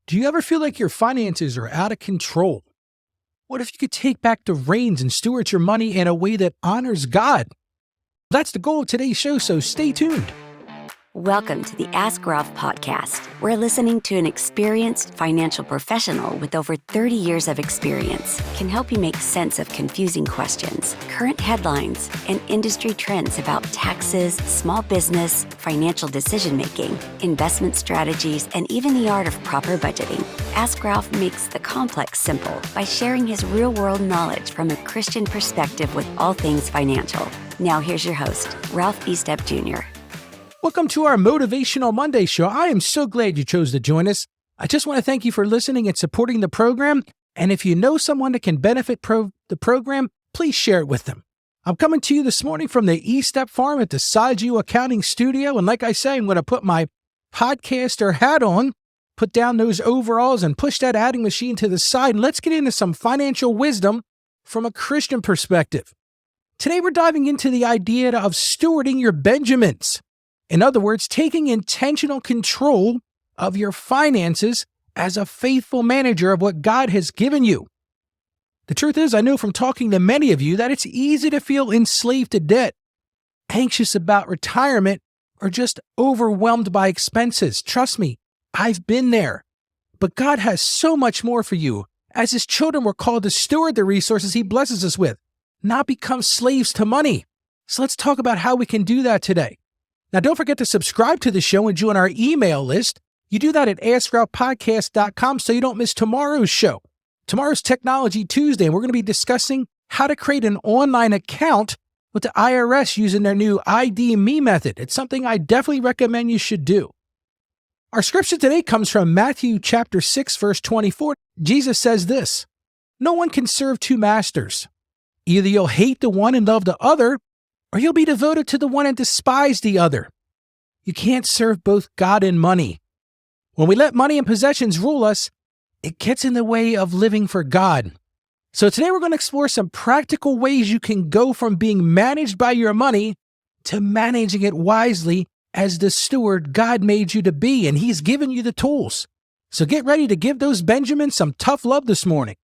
Do you ever feel like your finances are out of control? What if you could take back the reins and steward your money in a way that honors God? That's the goal of today's show, so stay tuned. Welcome to the Ask Ralph podcast. We're listening to an experienced financial professional with over 30 years of experience can help you make sense of confusing questions, current headlines, and industry trends about taxes, small business, financial decision-making, investment strategies, and even the art of proper budgeting. Ask Ralph makes the complex simple by sharing his real-world knowledge from a Christian perspective with all things financial. Now here's your host, Ralph Estep Jr. Welcome to our Motivational Monday show. I am so glad you chose to join us. I just want to thank you for listening and supporting the program. And if you know someone that can benefit the program, please share it with them. I'm coming to you this morning from the Estep Farm at the Saggio Accounting studio. And like I say, I'm going to put my podcaster hat on, put down those overalls, and push that adding machine to the side. And let's get into some financial wisdom from a Christian perspective. Today, we're diving into the idea of stewarding your Benjamins. In other words, taking intentional control of your finances as a faithful manager of what God has given you. The truth is, I know from talking to many of you that it's easy to feel enslaved to debt, anxious about retirement, or just overwhelmed by expenses. Trust me, I've been there. But God has so much more for you. As His children, we're called to steward the resources He blesses us with, not become slaves to money. So let's talk about how we can do that today. Now, don't forget to subscribe to the show and join our email list. You do that at AskRalphPodcast.com so you don't miss tomorrow's show. Tomorrow's Technology Tuesday, and we're going to be discussing how to create an online account with the IRS using their new ID Me method. It's something I definitely recommend you should do. Our scripture today comes from Matthew chapter 6, verse 24. Jesus says this, "No one can serve two masters. Either you'll hate the one and love the other, or you'll be devoted to the one and despise the other. You can't serve both God and money. When we let money and possessions rule us, it gets in the way of living for God." So today we're going to explore some practical ways you can go from being managed by your money to managing it wisely as the steward God made you to be, and He's given you the tools. So get ready to give those Benjamins some tough love this morning.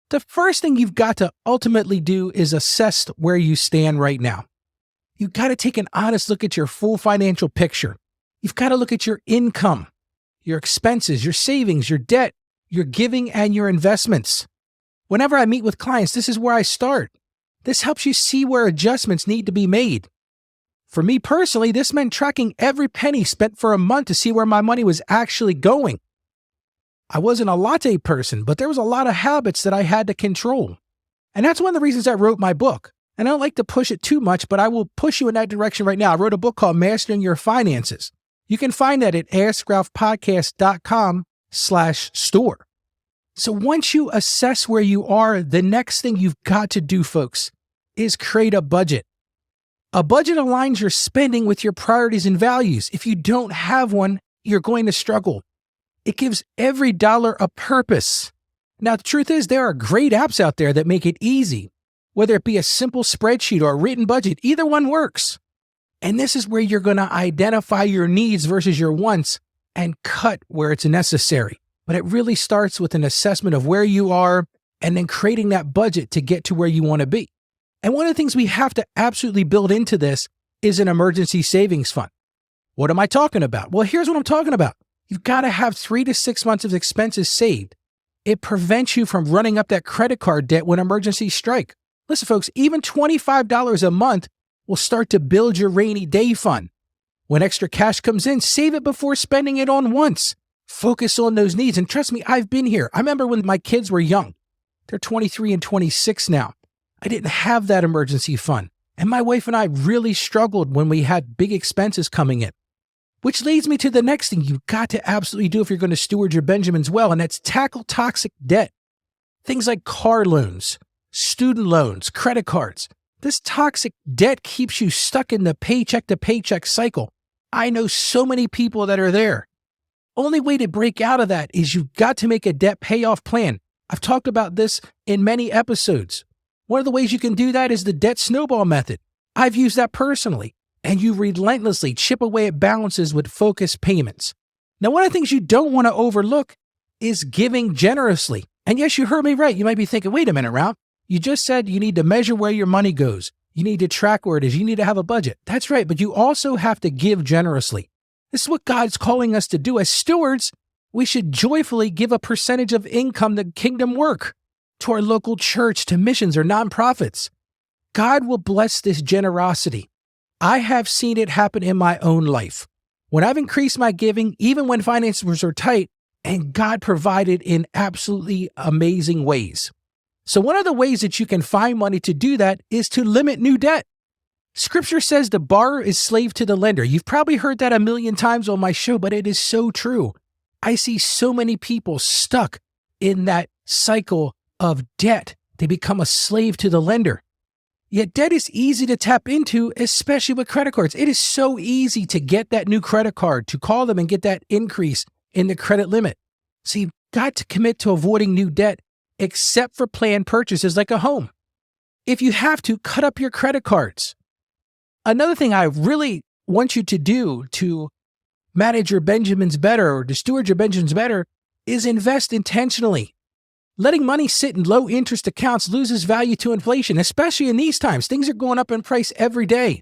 The first thing you've got to ultimately do is assess where you stand right now. You've got to take an honest look at your full financial picture. You've got to look at your income, your expenses, your savings, your debt, your giving, and your investments. Whenever I meet with clients, this is where I start. This helps you see where adjustments need to be made. For me personally, this meant tracking every penny spent for a month to see where my money was actually going. I wasn't a latte person, but there was a lot of habits that I had to control. And that's one of the reasons I wrote my book. And I don't like to push it too much, but I will push you in that direction right now. I wrote a book called Mastering Your Finances. You can find that at AskRalphPodcast.com/store. So once you assess where you are, the next thing you've got to do, folks, is create a budget. A budget aligns your spending with your priorities and values. If you don't have one, you're going to struggle. It gives every dollar a purpose. Now, the truth is there are great apps out there that make it easy. Whether it be a simple spreadsheet or a written budget, either one works. And this is where you're going to identify your needs versus your wants and cut where it's necessary. But it really starts with an assessment of where you are and then creating that budget to get to where you want to be. And one of the things we have to absolutely build into this is an emergency savings fund. What am I talking about? Well, here's what I'm talking about. You've got to have 3 to 6 months of expenses saved. It prevents you from running up that credit card debt when emergencies strike. Listen, folks, even $25 a month will start to build your rainy day fund. When extra cash comes in, save it before spending it on once. Focus on those needs. And trust me, I've been here. I remember when my kids were young. They're 23 and 26 now. I didn't have that emergency fund. And my wife and I really struggled when we had big expenses coming in. Which leads me to the next thing you've got to absolutely do if you're going to steward your Benjamins well, and that's tackle toxic debt. Things like car loans, student loans, credit cards. This toxic debt keeps you stuck in the paycheck to paycheck cycle. I know so many people that are there. Only way to break out of that is you've got to make a debt payoff plan. I've talked about this in many episodes. One of the ways you can do that is the debt snowball method. I've used that personally. And you relentlessly chip away at balances with focused payments. Now, one of the things you don't want to overlook is giving generously. And yes, you heard me right. You might be thinking, wait a minute, Ralph. You just said you need to measure where your money goes. You need to track where it is. You need to have a budget. That's right. But you also have to give generously. This is what God's calling us to do. As stewards, we should joyfully give a percentage of income to kingdom work, to our local church, to missions or nonprofits. God will bless this generosity. I have seen it happen in my own life. When I've increased my giving, even when finances were tight, and God provided in absolutely amazing ways. So one of the ways that you can find money to do that is to limit new debt. Scripture says the borrower is slave to the lender. You've probably heard that a million times on my show, but it is so true. I see so many people stuck in that cycle of debt. They become a slave to the lender. Yet debt is easy to tap into, especially with credit cards. It is so easy to get that new credit card, to call them and get that increase in the credit limit. So you've got to commit to avoiding new debt, except for planned purchases like a home. If you have to, cut up your credit cards. Another thing I really want you to do to manage your Benjamins better or to steward your Benjamins better is invest intentionally. Letting money sit in low interest accounts loses value to inflation, especially in these times. Things are going up in price every day.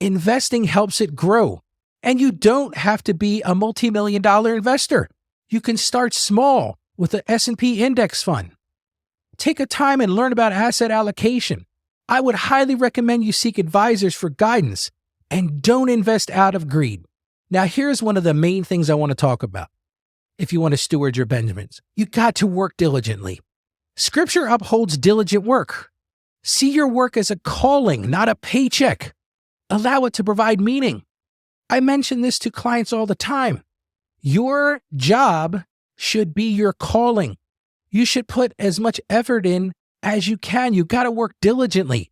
Investing helps it grow. And you don't have to be a multi-million-dollar investor. You can start small with the S&P index fund. Take a time and learn about asset allocation. I would highly recommend you seek advisors for guidance and don't invest out of greed. Now, here's one of the main things I want to talk about. If you want to steward your Benjamins, you got to work diligently. Scripture upholds diligent work. See your work as a calling, not a paycheck. Allow it to provide meaning. I mention this to clients all the time. Your job should be your calling. You should put as much effort in as you can. You got to work diligently.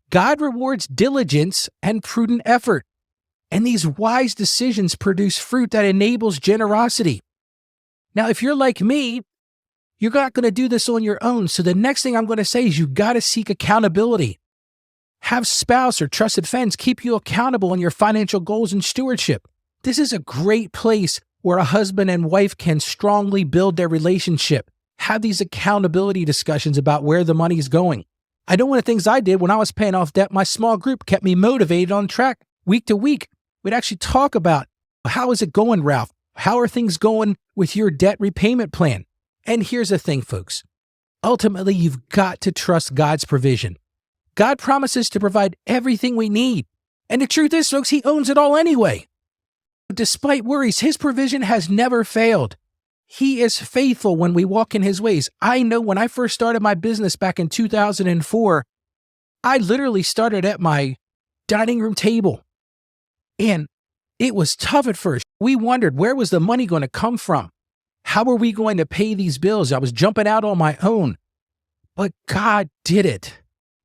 God rewards diligence and prudent effort. And these wise decisions produce fruit that enables generosity. Now, if you're like me, you're not going to do this on your own. So the next thing I'm going to say is you got to seek accountability. Have spouse or trusted friends keep you accountable on your financial goals and stewardship. This is a great place where a husband and wife can strongly build their relationship. Have these accountability discussions about where the money is going. I know one of the things I did when I was paying off debt, my small group kept me motivated on track week to week. We'd actually talk about how is it going, Ralph? How are things going with your debt repayment plan? And here's the thing, folks. Ultimately, you've got to trust God's provision. God promises to provide everything we need. And the truth is, folks, He owns it all anyway. Despite worries, His provision has never failed. He is faithful when we walk in His ways. I know when I first started my business back in 2004, I literally started at my dining room table. And it was tough at first. We wondered, where was the money going to come from? How were we going to pay these bills? I was jumping out on my own. But God did it.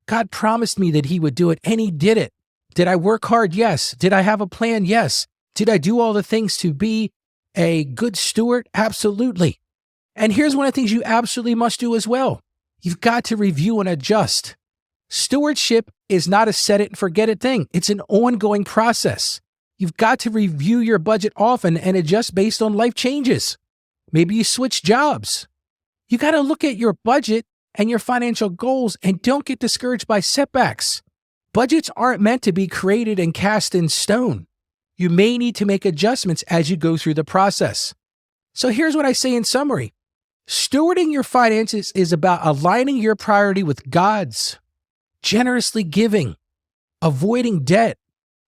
God promised me that He would do it, and He did it. Did I work hard? Yes. Did I have a plan? Yes. Did I do all the things to be a good steward? Absolutely. And here's one of the things you absolutely must do as well. You've got to review and adjust. Stewardship is not a set it and forget it thing. It's an ongoing process. You've got to review your budget often and adjust based on life changes. Maybe you switch jobs. You got to look at your budget and your financial goals and don't get discouraged by setbacks. Budgets aren't meant to be created and cast in stone. You may need to make adjustments as you go through the process. So here's what I say in summary. Stewarding your finances is about aligning your priority with God's, generously giving, avoiding debt,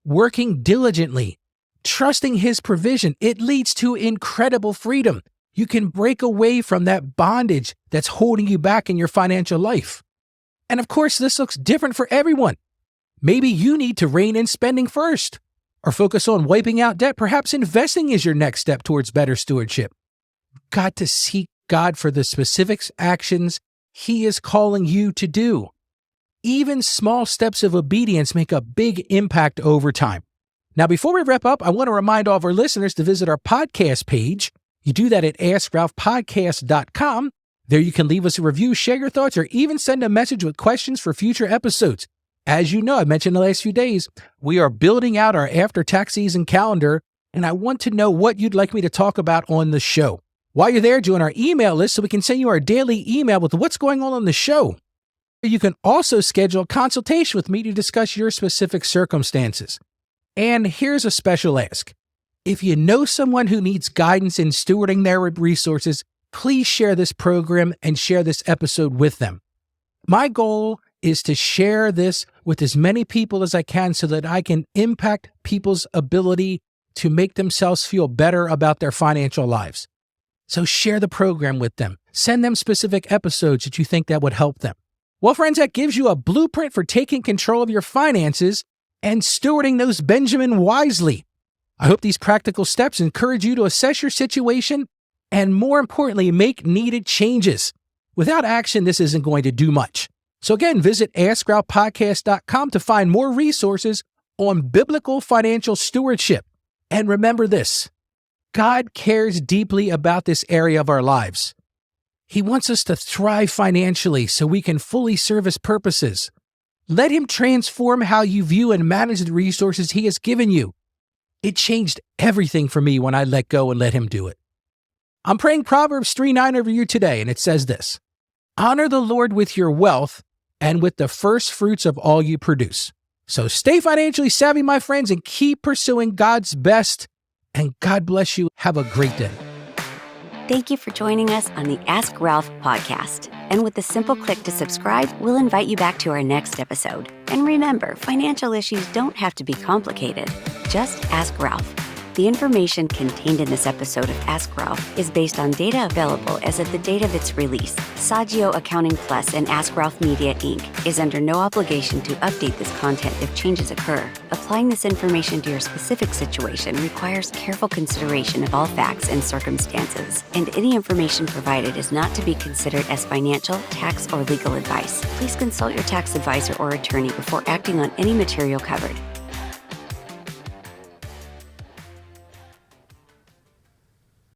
working diligently, trusting His provision. It leads to incredible freedom. You can break away from that bondage that's holding you back in your financial life. And of course, this looks different for everyone. Maybe you need to rein in spending first or focus on wiping out debt. Perhaps investing is your next step towards better stewardship. You've got to seek God for the specific actions He is calling you to do. Even small steps of obedience make a big impact over time. Now, before we wrap up, I want to remind all of our listeners to visit our podcast page. You do that at AskRalphPodcast.com. There you can leave us a review, share your thoughts, or even send a message with questions for future episodes. As you know, I mentioned the last few days, we are building out our after tax season calendar, and I want to know what you'd like me to talk about on the show. While you're there, join our email list so we can send you our daily email with what's going on the show. You can also schedule a consultation with me to discuss your specific circumstances. And here's a special ask. If you know someone who needs guidance in stewarding their resources, please share this program and share this episode with them. My goal is to share this with as many people as I can so that I can impact people's ability to make themselves feel better about their financial lives. So share the program with them. Send them specific episodes that you think that would help them. Well, friends, that gives you a blueprint for taking control of your finances and stewarding those Benjamin wisely. I hope these practical steps encourage you to assess your situation and, more importantly, make needed changes. Without action, this isn't going to do much. So again, visit AskRalphPodcast.com to find more resources on biblical financial stewardship. And remember this, God cares deeply about this area of our lives. He wants us to thrive financially so we can fully serve His purposes. Let Him transform how you view and manage the resources He has given you. It changed everything for me when I let go and let Him do it. I'm praying Proverbs 3:9 over you today, and it says this, honor the Lord with your wealth and with the first fruits of all you produce. So stay financially savvy, my friends, and keep pursuing God's best. And God bless you. Have a great day. Thank you for joining us on the Ask Ralph podcast. And with a simple click to subscribe, we'll invite you back to our next episode. And remember, financial issues don't have to be complicated. Just ask Ralph. The information contained in this episode of Ask Ralph is based on data available as of the date of its release. Saggio Accounting Plus and Ask Ralph Media, Inc. is under no obligation to update this content if changes occur. Applying this information to your specific situation requires careful consideration of all facts and circumstances, and any information provided is not to be considered as financial, tax, or legal advice. Please consult your tax advisor or attorney before acting on any material covered.